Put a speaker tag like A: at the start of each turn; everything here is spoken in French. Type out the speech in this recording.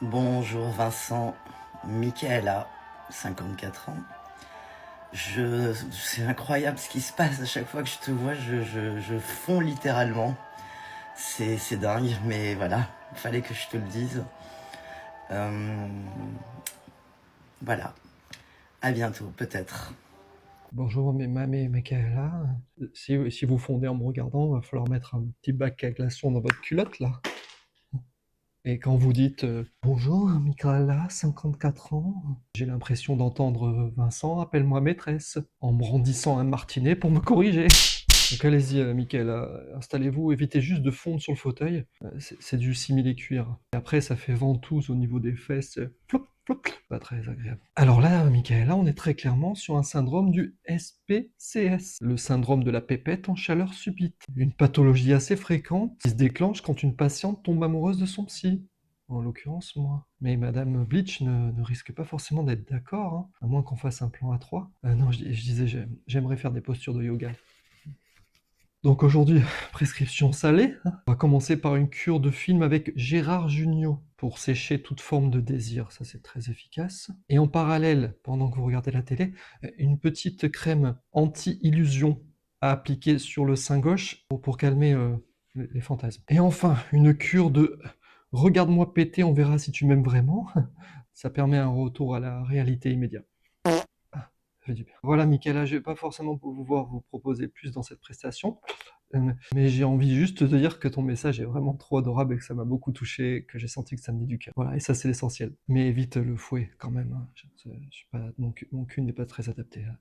A: Bonjour Vincent, Michaela, 54 ans. C'est incroyable ce qui se passe à chaque fois que je te vois, je fonds littéralement. C'est dingue, mais voilà, il fallait que je te le dise. Euh, voilà, à bientôt peut-être.
B: Bonjour, mais Michaela, si vous fondez en me regardant, va falloir mettre un petit bac à glaçons dans votre culotte, là. Et quand vous dites bonjour, Michaela, 54 ans, j'ai l'impression d'entendre Vincent, appelle-moi maîtresse, en brandissant un martinet pour me corriger. Donc allez-y, Michaela, installez-vous, évitez juste de fondre sur le fauteuil. C'est du simili-cuir. Et après, ça fait ventouse au niveau des fesses. Flop, flop, pas très agréable. Alors là, Michaela, on est très clairement sur un syndrome du SPCS, le syndrome de la pépette en chaleur subite. Une pathologie assez fréquente qui se déclenche quand une patiente tombe amoureuse de son psy. En l'occurrence, moi. Mais Madame Bleach ne risque pas forcément d'être d'accord, hein, à moins qu'on fasse un plan à 3. Non, je disais, j'aimerais faire des postures de yoga. Donc aujourd'hui, prescription salée, hein. On va commencer par une cure de film avec Gérard Jugnot pour sécher toute forme de désir, ça c'est très efficace. Et en parallèle, pendant que vous regardez la télé, une petite crème anti-illusion à appliquer sur le sein gauche pour calmer les fantasmes. Et enfin, une cure de regarde-moi péter, on verra si tu m'aimes vraiment. Ça permet un retour à la réalité immédiate. Ah, ça fait du bien. Voilà, Michaela, je vais pas forcément pouvoir vous proposer plus dans cette prestation. Mais j'ai envie juste de te dire que ton message est vraiment trop adorable et que ça m'a beaucoup touché, que j'ai senti que ça venait du cœur. Voilà, et ça c'est l'essentiel. Mais évite le fouet quand même, hein. Mon cul n'est pas très adapté, hein.